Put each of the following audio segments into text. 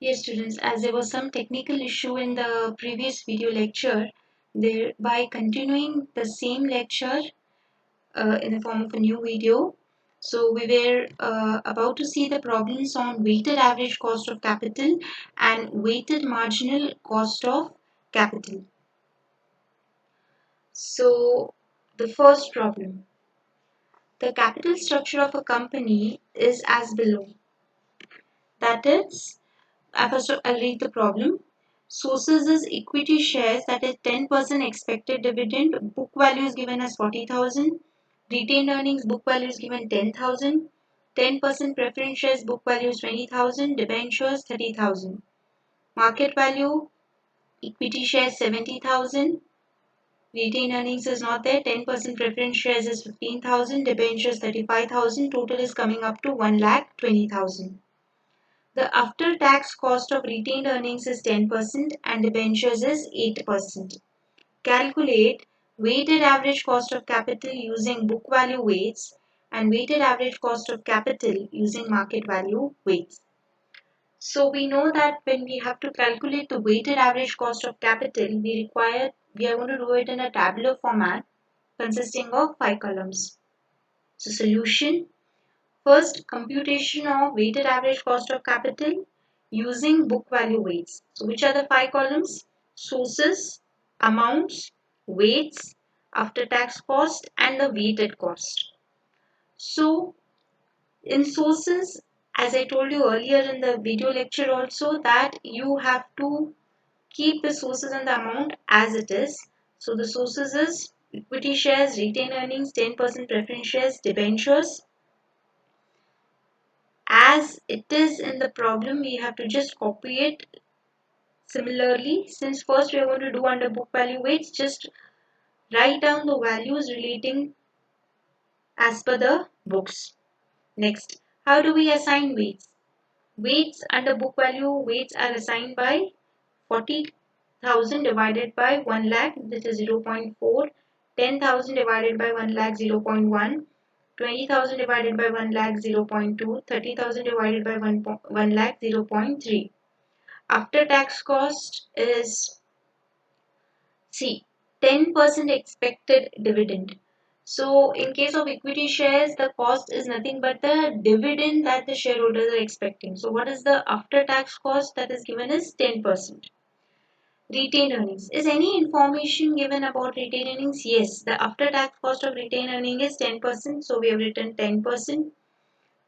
Yes, students, as there was some technical issue in the previous video lecture, by continuing the same lecture in the form of a new video, so we were about to see the problems on weighted average cost of capital and weighted marginal cost of capital. So, the first problem, the capital structure of a company is as below. That is, first I'll read the problem. Sources is equity shares, that is 10% expected dividend. Book value is given as 40,000. Retained earnings, book value is given 10,000. 10% preference shares, book value is 20,000. Debentures 30,000. Market value, equity shares 70,000. Retained earnings is not there. 10% preference shares is 15,000. Debentures 35,000. Total is coming up to 1,20,000. The after-tax cost of retained earnings is 10% and debentures is 8%. Calculate weighted average cost of capital using book value weights and weighted average cost of capital using market value weights. So we know that when we have to calculate the weighted average cost of capital, we are going to do it in a tabular format consisting of 5 columns. So solution. First, computation of weighted average cost of capital using book value weights. So which are the 5 columns? Sources, amounts, weights, after tax cost and the weighted cost. So in sources, as I told you earlier in the video lecture also, that you have to keep the sources and the amount as it is. So the sources is equity shares, retained earnings, 10% preference shares, debentures. As it is in the problem, we have to just copy it. Similarly, since first we are going to do under book value weights, just write down the values relating as per the books. Next, how do we assign weights? Weights under book value weights are assigned by 40,000 divided by 1 lakh, this is 0.4, 10,000 divided by 1 lakh 0.1, 20,000 divided by 1 lakh 0.2, 30,000 divided by 1 lakh 0.3. After tax cost is C, 10% expected dividend. So in case of equity shares, the cost is nothing but the dividend that the shareholders are expecting. So what is the after tax cost that is given is 10%. Retained earnings. Is any information given about retained earnings? Yes, the after tax cost of retained earning is 10%. So we have written 10%.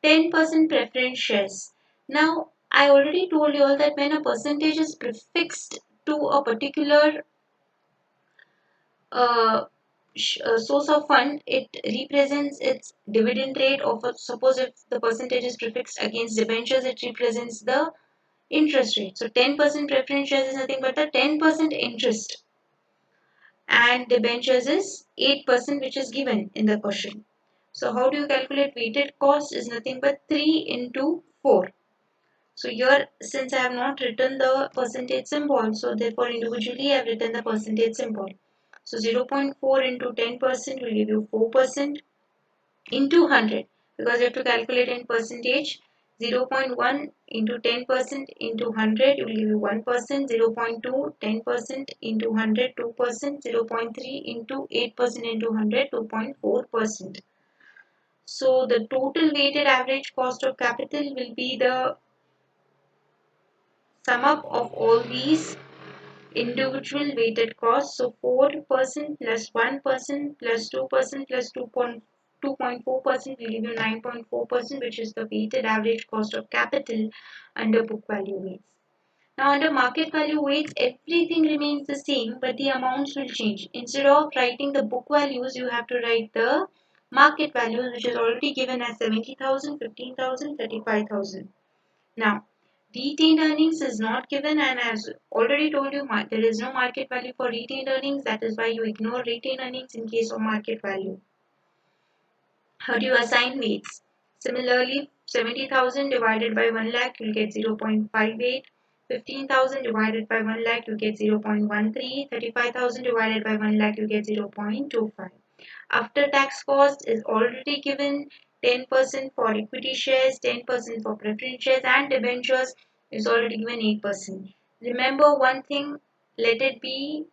10% preference shares. Now, I already told you all that when a percentage is prefixed to a particular uh, source of fund, it represents its dividend rate. Of suppose if the percentage is prefixed against debentures, it represents the interest rate. So 10% preference shares is nothing but the 10% interest, and debentures is 8%, which is given in the question. So how do you calculate weighted cost? Is nothing but 3 into 4. So here, since I have not written the percentage symbol, so therefore individually I have written the percentage symbol. So 0.4 into 10% will give you 4% into 100, because you have to calculate in percentage. 0.1 into 10% into 100 will give you 1%. 0.2 10% into 100 2%. 0.3 into 8% into 100 2.4%. So the total weighted average cost of capital will be the sum up of all these individual weighted costs. So 4% plus 1% plus 2% plus 2.4% will give you 9.4%, which is the weighted average cost of capital under book value weights. Now under market value weights, everything remains the same, but the amounts will change. Instead of writing the book values, you have to write the market values, which is already given as 70,000, 15,000, 35,000. Now, retained earnings is not given, and as already told you, there is no market value for retained earnings. That is why you ignore retained earnings in case of market value. How do you assign weights? Similarly, 70,000 divided by 1 lakh, you'll get 0.58. 15,000 divided by 1 lakh, you get 0.13. 35,000 divided by 1 lakh, you get 0.25. After tax cost is already given, 10% for equity shares, 10% for preference shares and debentures. is already given 8%. Remember one thing, let it be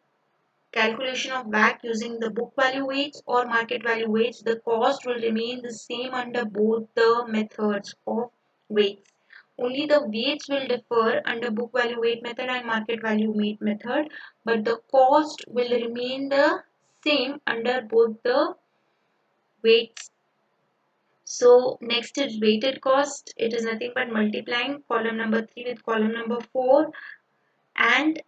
calculation of WACC using the book value weights or market value weights, the cost will remain the same under both the methods of weights. Only the weights will differ under book value weight method and market value weight method, but the cost will remain the same under both the weights. So next is weighted cost. It is nothing but multiplying column number 3 with column number 4, and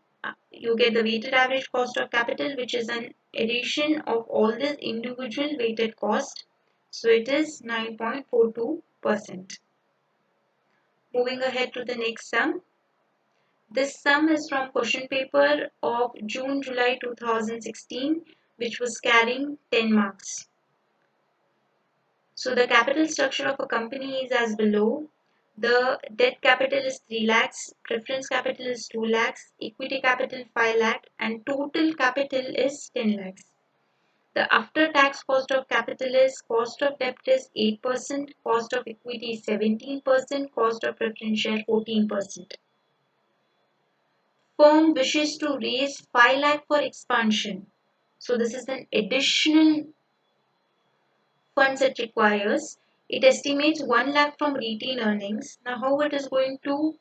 you get the weighted average cost of capital, which is an addition of all these individual weighted cost. So it is 9.42%. Moving ahead to the next sum. This sum is from question paper of June-July 2016, which was carrying 10 marks. So the capital structure of a company is as below. The debt capital is 3 lakhs, preference capital is 2 lakhs, equity capital 5 lakh, and total capital is 10 lakhs. The after tax cost of capital is cost of debt is 8%, cost of equity is 17%, cost of preference share 14%. Firm wishes to raise 5 lakh for expansion. So this is an additional funds it requires. It estimates 1 lakh from retained earnings. Now how it is going to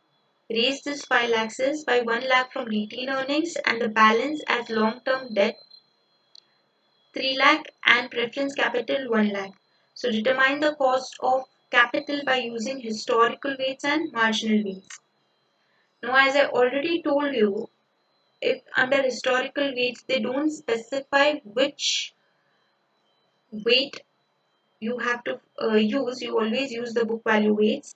raise this 5 lakhs is by 1 lakh from retained earnings and the balance as long-term debt 3 lakh and preference capital 1 lakh. So determine the cost of capital by using historical weights and marginal weights. Now as I already told you, if under historical weights they don't specify which weight you have to use, you always use the book value weights.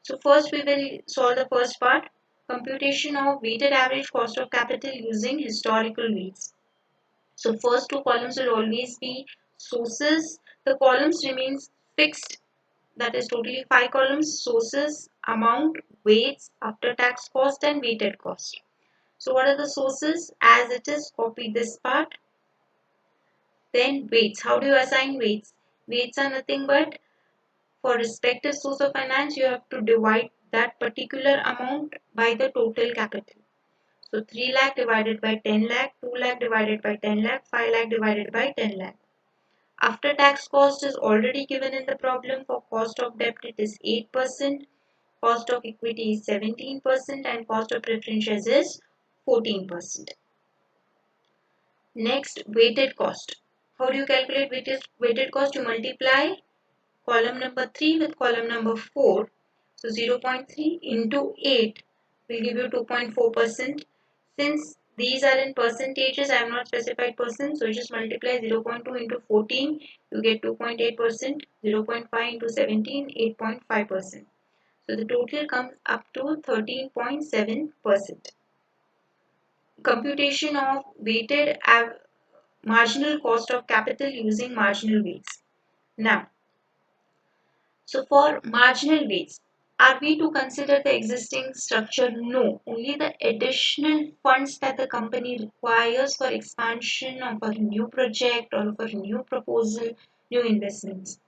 So first we will solve the first part, computation of weighted average cost of capital using historical weights. So first two columns will always be sources. The columns remains fixed, that is totally 5 columns: sources, amount, weights, after tax cost and weighted cost. So what are the sources? As it is, copy this part. Then weights. How do you assign weights? Weights are nothing but for respective source of finance, you have to divide that particular amount by the total capital. So 3 lakh divided by 10 lakh, 2 lakh divided by 10 lakh, 5 lakh divided by 10 lakh. After tax cost is already given in the problem. For cost of debt it is 8%, cost of equity is 17% and cost of preference shares is 14%. Next, weighted cost. How do you calculate weighted cost? You multiply column number 3 with column number 4. So 0.3 into 8 will give you 2.4%. Since these are in percentages, I have not specified percent, so just multiply 0.2 into 14, you get 2.8%, 0.5 into 17, 8.5%. So the total comes up to 13.7%. Computation of weighted marginal cost of capital using marginal weights. Now, so for marginal weights, are we to consider the existing structure? No, only the additional funds that the company requires for expansion of a new project or for a new proposal, new investments.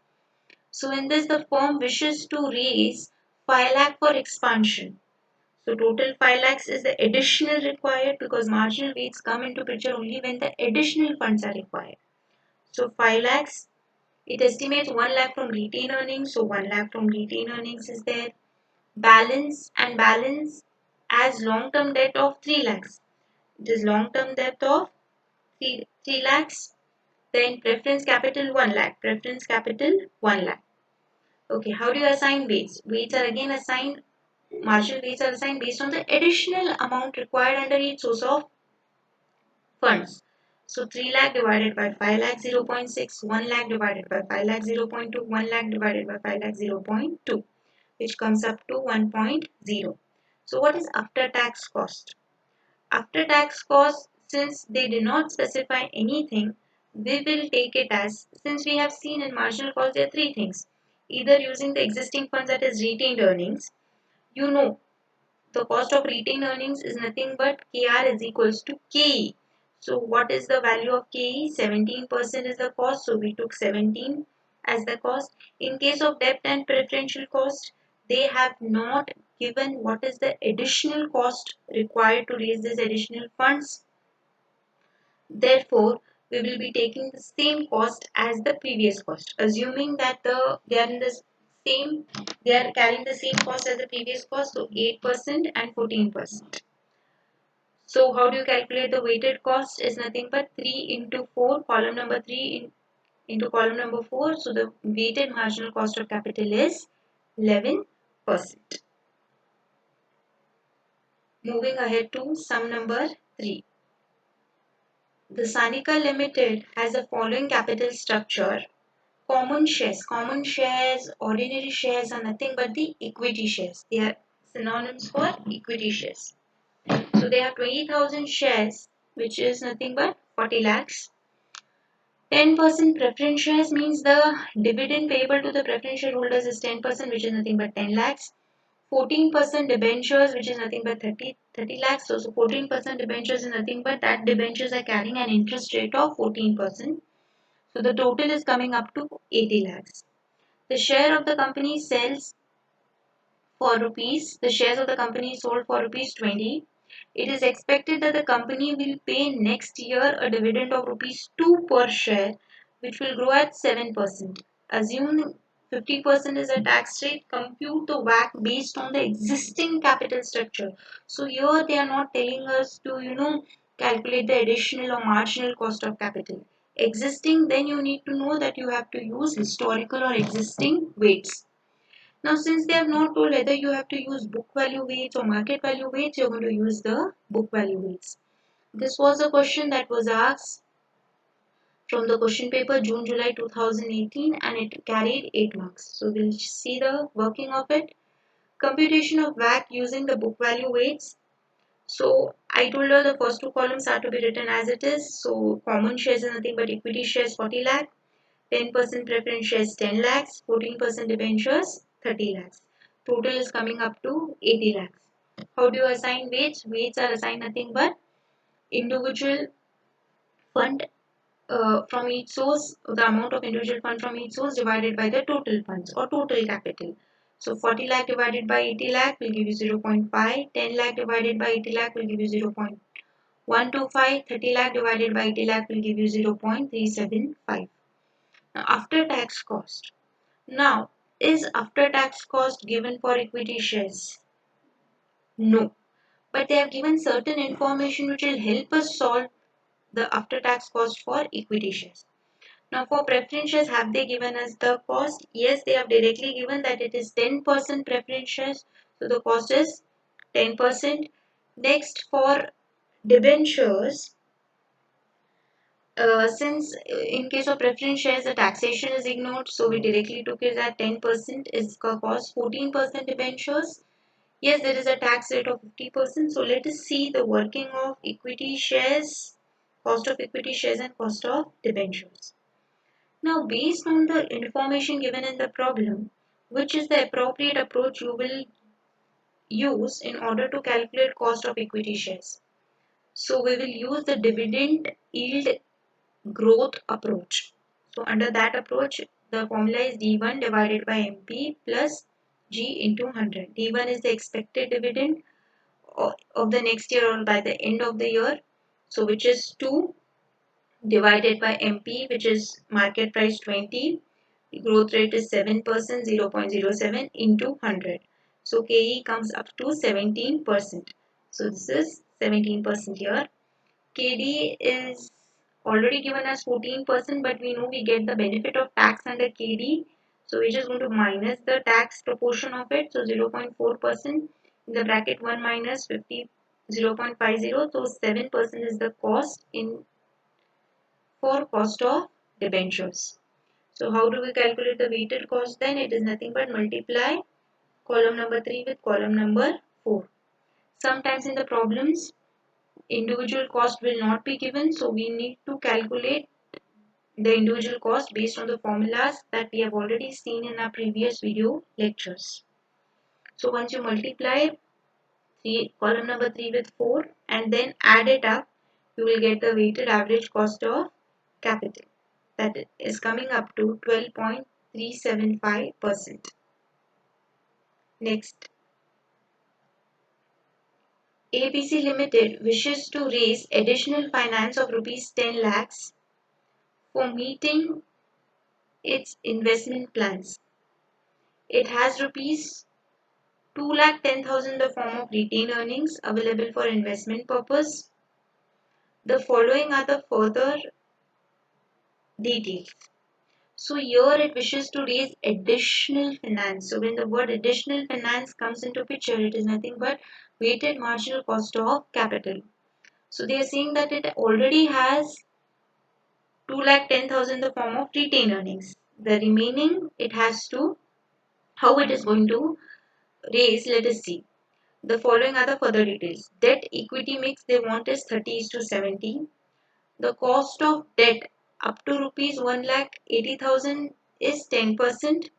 So in this, the firm wishes to raise 5 lakh for expansion. So total 5 lakhs is the additional required because marginal weights come into picture only when the additional funds are required. So 5 lakhs, it estimates 1 lakh from retained earnings. So 1 lakh from retained earnings is there. Balance and balance as long-term debt of 3 lakhs. It is long-term debt of 3 lakhs. Then preference capital 1 lakh. Preference capital 1 lakh. Okay, how do you assign weights? Weights are again assigned, marginal weights are assigned based on the additional amount required under each source of funds. So 3 lakh divided by 5 lakh 0.6, 1 lakh divided by 5 lakh 0.2, 1 lakh divided by 5 lakh 0.2, which comes up to 1.0. So what is after tax cost? After tax cost, since they did not specify anything, we will take it as, since we have seen in marginal cost there are three things. Either using the existing funds, that is retained earnings. You know the cost of retained earnings is nothing but KR is equals to KE. So what is the value of KE? 17% is the cost. So we took 17 as the cost. In case of debt and preferential cost, they have not given what is the additional cost required to raise these additional funds. Therefore, we will be taking the same cost as the previous cost, assuming that they are in the same, they are carrying the same cost as the previous cost, so 8% and 14%. So how do you calculate the weighted cost? Is nothing but 3 into 4, column number 3 into column number 4. So the weighted marginal cost of capital is 11%. Moving ahead to sum number 3. The Sanika Limited has the following capital structure. Common shares. Common shares, ordinary shares are nothing but the equity shares. They are synonyms for equity shares. So they have 20,000 shares, which is nothing but 40 lakhs. 10% preference shares means the dividend payable to the preference shareholders is 10%, which is nothing but 10 lakhs. 14% debentures, which is nothing but 30 lakhs. So 14% debentures is nothing but that debentures are carrying an interest rate of 14%. So the total is coming up to 80 lakhs. The share of the company sells for rupees. The shares of the company sold for rupees 20. It is expected that the company will pay next year a dividend of rupees 2 per share, which will grow at 7%. Assume 50% is a tax rate, compute the WACC based on the existing capital structure. So here they are not telling us to, calculate the additional or marginal cost of capital. Existing, then you need to know that you have to use historical or existing weights. Now, since they have not told whether you have to use book value weights or market value weights, you're going to use the book value weights. This was a question that was asked from the question paper June-July 2018 and it carried 8 marks. So we'll see the working of it. Computation of WACC using the book value weights. So I told her the first two columns are to be written as it is. So common shares is nothing but equity shares 40 lakh. 10% preference shares 10 lakhs, 14% debentures 30 lakhs. Total is coming up to 80 lakhs. How do you assign weights? Weights are assigned nothing but individual fund from each source, the amount of individual fund from each source divided by the total funds or total capital. So 40 lakh divided by 80 lakh will give you 0.5, 10 lakh divided by 80 lakh will give you 0.125, 30 lakh divided by 80 lakh will give you 0.375. Now after tax cost. Now, is after tax cost given for equity shares? No. But they have given certain information which will help us solve the after tax cost for equity shares. Now, for preference shares, have they given us the cost? Yes, they have directly given that it is 10% preference shares. So, the cost is 10%. Next, for debentures, since in case of preference shares the taxation is ignored, so we directly took it that 10% is cost. 14% debentures, yes, there is a tax rate of 50%. So let us see the working of equity shares, cost of equity shares and cost of debentures. Now based on the information given in the problem, which is the appropriate approach you will use in order to calculate cost of equity shares? So we will use the dividend yield growth approach. So under that approach, the formula is D1 divided by MP plus G into 100. D1 is the expected dividend of the next year or by the end of the year. So which is 2 divided by MP, which is market price 20. The growth rate is 7%, 0.07 into 100. So KE comes up to 17%. So this is 17% here. KD is already given as 14%, but we know we get the benefit of tax under KD. So we're just going to minus the tax proportion of it. So 0.4% in the bracket 1 minus 50, 0.50. So 7% is the cost in for cost of debentures. So how do we calculate the weighted cost then? It is nothing but multiply column number 3 with column number 4. Sometimes in the problems, individual cost will not be given, so we need to calculate the individual cost based on the formulas that we have already seen in our previous video lectures. So once you multiply column number 3 with 4 and then add it up, you will get the weighted average cost of capital, that is coming up to 12.375%. Next, ABC Limited wishes to raise additional finance of rupees 10 lakhs for meeting its investment plans. It has rupees 2,10,000 in the form of retained earnings available for investment purpose. The following are the further details. So here it wishes to raise additional finance. So when the word additional finance comes into picture, it is nothing but weighted marginal cost of capital. So they are saying that it already has 2,10,000 in the form of retained earnings. The remaining it has to, how it is going to raise, let us see. The following are the further details. Debt equity mix they want is 30:70. The cost of debt up to rupees 1,80,000 is 10%,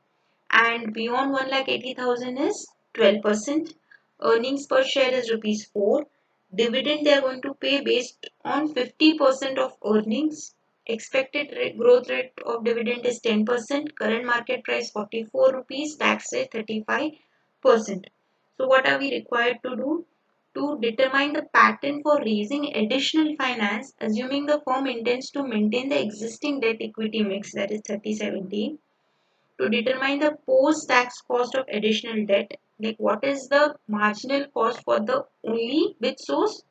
and beyond 1,80,000 is 12%. Earnings per share is rupees 4. Dividend they are going to pay based on 50% of earnings. Expected growth rate of dividend is 10%. Current market price 44 rupees. Tax rate 35%. So what are we required to do? To determine the pattern for raising additional finance, assuming the firm intends to maintain the existing debt equity mix, that is 30:70. To determine the post-tax cost of additional debt, like what is the marginal cost for the only bid source.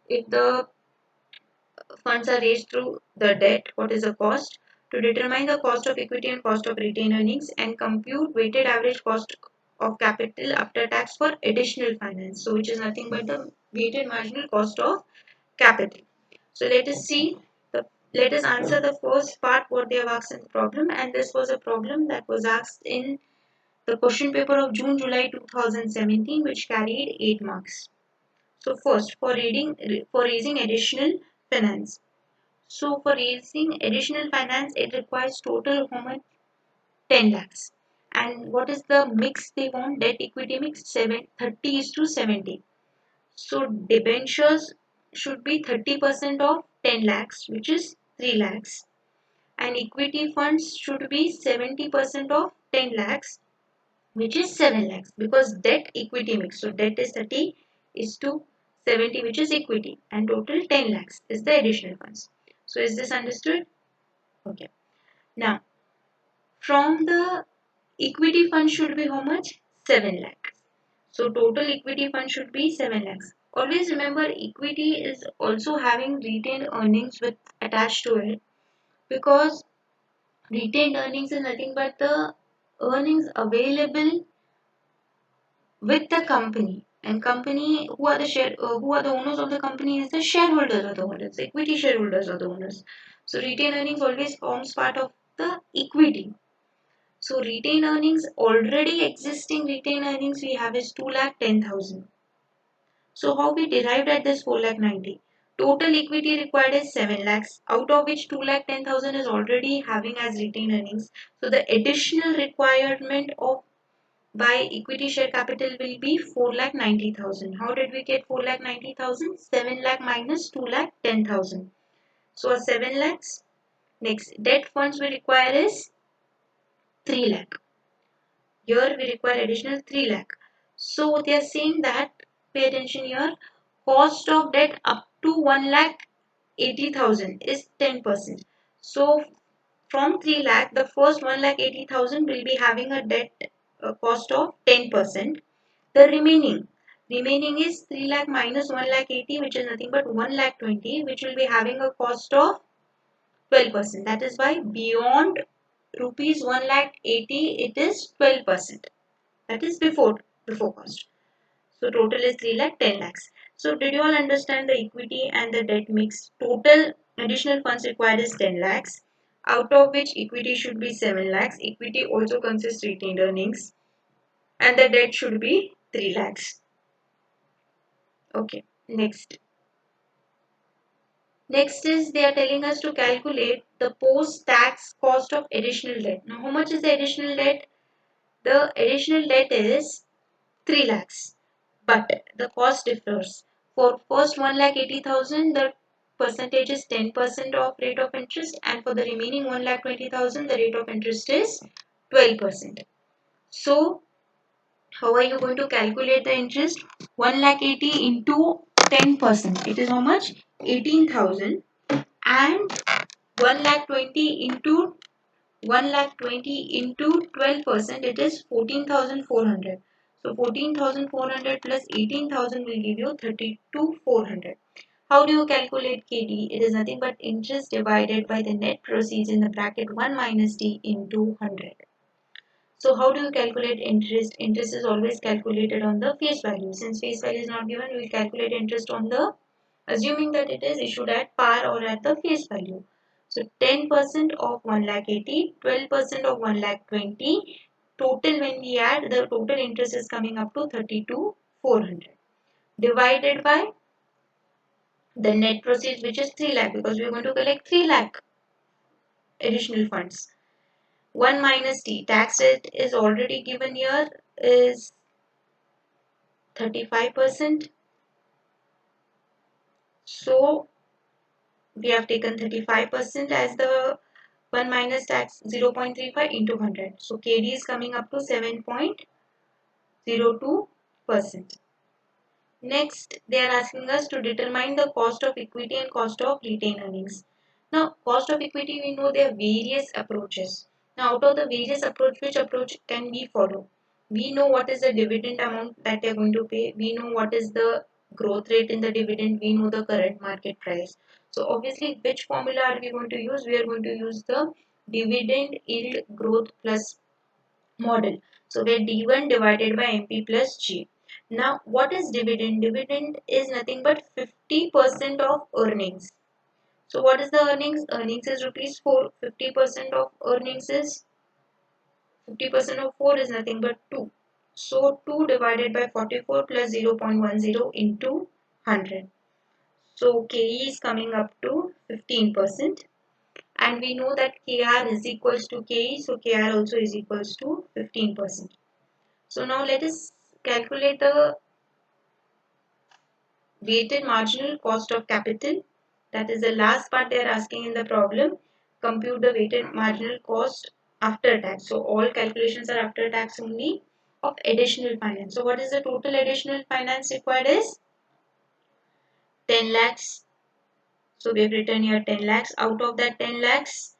If the funds are raised through the debt, what is the cost? To determine the cost of equity and cost of retained earnings and compute weighted average cost of capital after tax for additional finance. So which is nothing but the weighted marginal cost of capital. So let us answer the first part what they have asked in the problem, and this was a problem that was asked in the question paper of June-July 2017, which carried 8 marks. So first, for raising additional finance. So for raising additional finance, it requires total how much? 10 lakhs. And what is the mix they want? Debt equity mix 30:70. So debentures should be 30% of 10 lakhs, which is 3 lakhs. And equity funds should be 70% of 10 lakhs, which is 7 lakhs, because debt equity mix. So debt is 30 is to 70, which is equity, and total 10 lakhs is the additional funds. So is this understood? Okay. Now, from the equity fund should be how much? 7 lakhs. So total equity fund should be 7 lakhs. Always remember equity is also having retained earnings with attached to it, because retained earnings is nothing but the earnings available with the company, and company who are who are the owners of the company is the shareholders or the owners, equity shareholders or the owners. So retained earnings always forms part of the equity. So retained earnings, already existing retained earnings we have is 2,10,000. So how we derived at this 4,90,000? Total equity required is 7 lakhs, out of which 2,10,000 is already having as retained earnings. So the additional requirement of by equity share capital will be 4,90,000. How did we get 4,90,000? 7 lakh minus 2,10,000. So 7 lakhs. Next, debt funds we require is 3 lakh. Here we require additional 3 lakh. So they are saying that, pay attention here, cost of debt up to 1,80,000 is 10%. So from 3 lakh, the first 1,80,000 will be having a debt cost of 10%. The remaining is 3 lakh minus 1,80,000, which is nothing but 1,20,000, which will be having a cost of 12%. That is why beyond rupees 1,80,000 it is 12%. That is before cost. So total is 3 lakh 10 lakhs. So did you all understand the equity and the debt mix? Total additional funds required is 10 lakhs, out of which equity should be 7 lakhs. Equity also consists retained earnings, and the debt should be 3 lakhs. Okay, next. Next is they are telling us to calculate the post-tax cost of additional debt. Now, how much is the additional debt? The additional debt is 3 lakhs, but the cost differs. For first 1,80,000, the percentage is 10% of rate of interest, and for the remaining 1,20,000, the rate of interest is 12%. So, how are you going to calculate the interest? 1,80,000 into 10%. It is how much? 18,000. And 1,20,000 into 1,20,000 into 12%, it is 14,400. So 14,400 plus 18,000 will give you 32,400. How do you calculate KD? It is nothing but interest divided by the net proceeds in the bracket 1 minus T into 100. So how do you calculate interest? Interest is always calculated on the face value. Since face value is not given, we will calculate interest on the, assuming that it is issued at par or at the face value. So 10% of 1,80,000, 12% of 1,20,000. Total when we add, the total interest is coming up to 32,400. Divided by the net proceeds, which is 3 lakh, because we are going to collect 3 lakh additional funds. 1 minus T, tax rate is already given here, is 35%. So we have taken 35% as the 1 minus tax, 0.35 into 100. So KD is coming up to 7.02%. Next, they are asking us to determine the cost of equity and cost of retained earnings. Now, cost of equity, we know there are various approaches. Now, out of the various approach, which approach can we follow? We know what is the dividend amount that they are going to pay. We know what is the growth rate in the dividend. We know the current market price. So, obviously, which formula are we going to use? We are going to use the dividend yield growth plus model. So, where D1 divided by MP plus G. Now, what is dividend? Dividend is nothing but 50% of earnings. So, what is the earnings? Earnings is rupees 4. 50% of earnings is 50% of 4 is nothing but 2. So, 2 divided by 44 plus 0.10 into 100. So, KE is coming up to 15%. And we know that KR is equals to KE. So, KR also is equals to 15%. So, now let us calculate the weighted marginal cost of capital. That is the last part they are asking in the problem. Compute the weighted marginal cost after tax. So all calculations are after tax only of additional finance. So what is the total additional finance required is 10 lakhs. So we have written here 10 lakhs. Out of that 10 lakhs,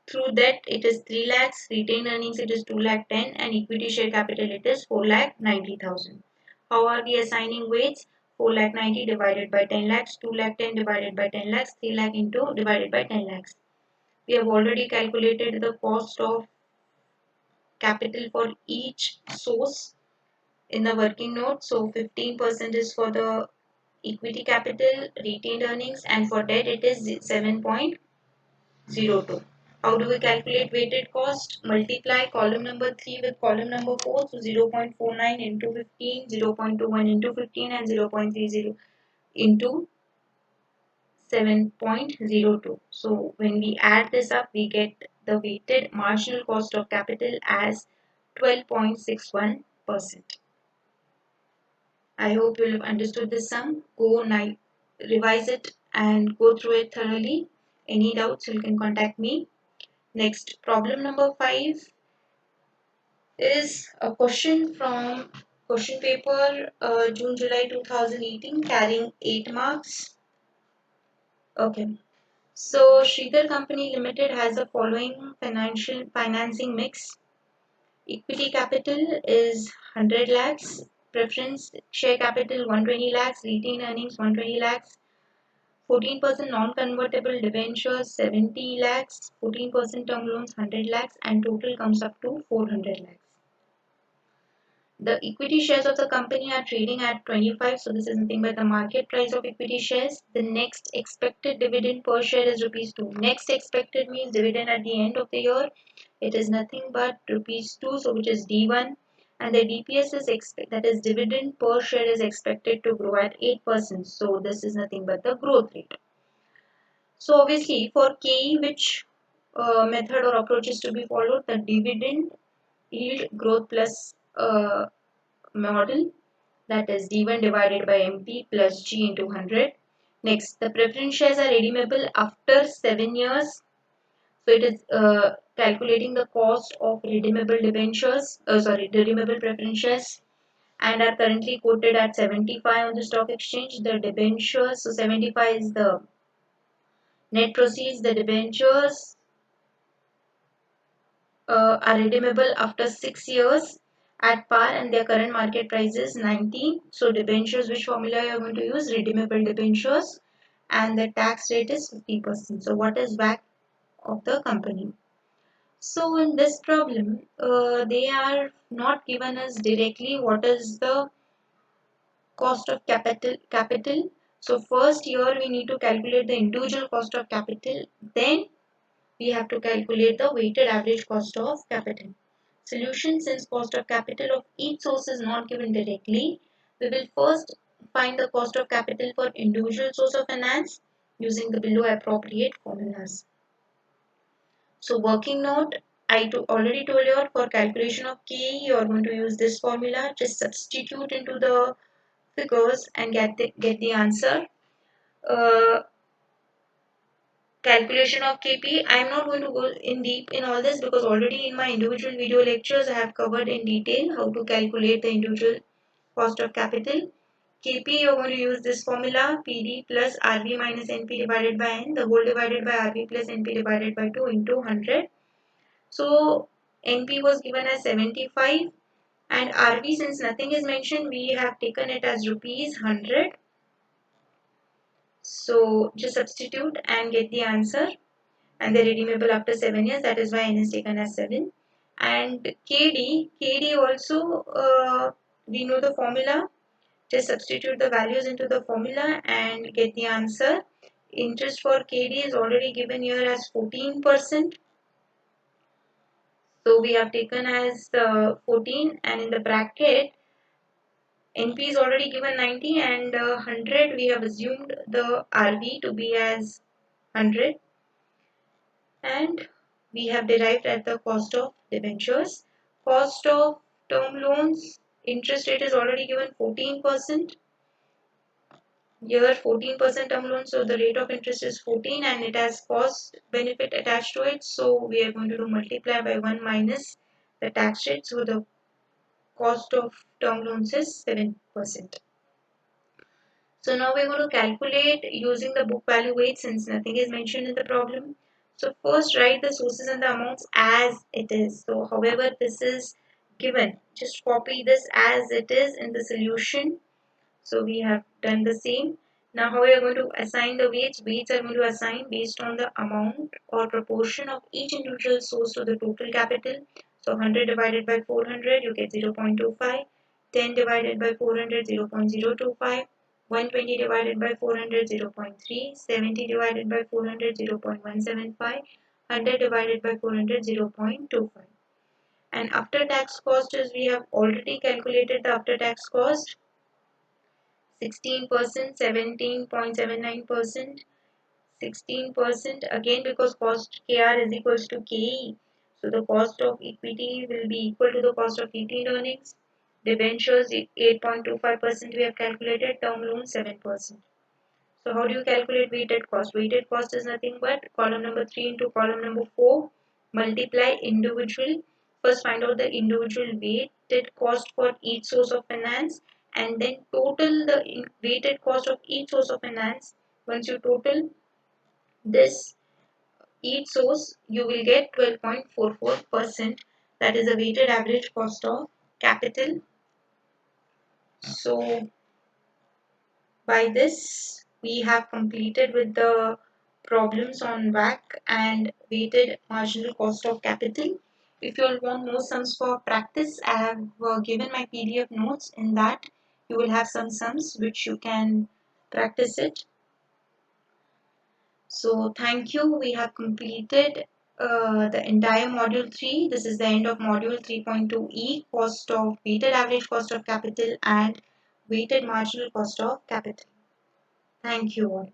through that it is 3 lakhs, retained earnings it is 2 lakh 10, and equity share capital it is 4 lakh 90,000. How are we assigning weights? 4 lakh 90 divided by 10 lakhs, 2 lakh 10 divided by 10 lakhs, 3 lakh into divided by 10 lakhs. We have already calculated the cost of capital for each source in the working note. So 15% is for the equity capital, retained earnings, and for debt it is 7.02. How do we calculate weighted cost? Multiply column number 3 with column number 4. So 0.49 into 15, 0.21 into 15, and 0.30 into 7.02. So when we add this up, we get the weighted marginal cost of capital as 12.61%. I hope you have understood this sum. Go now, revise it and go through it thoroughly. Any doubts, you can contact me. Next, problem number 5 is a question from question paper June-July 2018 carrying 8 marks. Okay. So Sridhar Company Limited has the following financing mix. Equity capital is 100 lakhs, preference share capital 120 lakhs, retained earnings 120 lakhs, 14% non-convertible debentures 70 lakhs, 14% term loans 100 lakhs, and total comes up to 400 lakhs. The equity shares of the company are trading at 25, so this is nothing but the market price of equity shares. The next expected dividend per share is rupees 2. Next expected means dividend at the end of the year. It is nothing but rupees 2, so which is D1. And the DPS is that is dividend per share is expected to grow at 8%. So this is nothing but the growth rate. So obviously for KE, which method or approach is to be followed? The dividend yield growth plus model, that is D1 divided by MP plus G into 100. Next, the preference shares are redeemable after 7 years. So it is calculating the cost of redeemable debentures, redeemable preference shares. and are currently quoted at 75 on the stock exchange. The debentures, so 75 is the net proceeds. The debentures are redeemable after 6 years at par and their current market price is 19. So debentures, which formula you are going to use? Redeemable debentures, and the tax rate is 50%. So what is WACC of the company? So in this problem, they are not given us directly what is the cost of capital. So first here we need to calculate the individual cost of capital. Then we have to calculate the weighted average cost of capital. Solution: since cost of capital of each source is not given directly, we will first find the cost of capital for individual source of finance using the below appropriate formulas. So working note, already told you for calculation of KE you are going to use this formula. Just substitute into the figures and get the answer. Uh, Calculation of KP, I am not going to go in deep in all this because already in my individual video lectures I have covered in detail how to calculate the individual cost of capital. KP, you are going to use this formula: PD plus RV minus NP divided by N, the whole divided by RV plus NP divided by 2 into 100. So NP was given as 75 and RV, since nothing is mentioned, we have taken it as rupees 100. So just substitute and get the answer. And they're redeemable after 7 years, that is why N is taken as 7. And KD also, we know the formula. Just substitute the values into the formula and get the answer. Interest for KD is already given here as 14%. So we have taken as 14, and in the bracket NP is already given 90 and 100, we have assumed the RV to be as 100, and we have derived at the cost of debentures. Cost of term loans, interest rate is already given 14%. Here 14% term loan, so the rate of interest is 14 and it has cost benefit attached to it. So we are going to do multiply by 1 minus the tax rate. So the cost of term loans is 7%. So now we're going to calculate using the book value weight since nothing is mentioned in the problem. So first write the sources and the amounts as it is. So however this is given, just copy this as it is in the solution. So we have done the same. Now how we are going to assign the weights? Weights are going to assign based on the amount or proportion of each individual source to the total capital. So 100 divided by 400 you get 0.25. 10 divided by 400 0.025. 120 divided by 400 0.3. 70 divided by 400 0.175. 100 divided by 400 0.25. And after tax cost is, we have already calculated the after tax cost: 16%, 17.79%, 16%, again because cost KR is equals to KE. So the cost of equity will be equal to the cost of retained earnings. Debentures 8.25% we have calculated, term loan 7%. So how do you calculate weighted cost? Weighted cost is nothing but column number 3 into column number 4, multiply individual. First find out the individual weighted cost for each source of finance and then total the weighted cost of each source of finance. Once you total this each source, you will get 12.44%. That is the weighted average cost of capital. So by this, we have completed with the problems on WACC and weighted marginal cost of capital. If you all want more sums for practice, I have given my PDF notes. In that, you will have some sums which you can practice it. So thank you. We have completed the entire module 3. This is the end of module 3.2e, cost of weighted average cost of capital and weighted marginal cost of capital. Thank you all.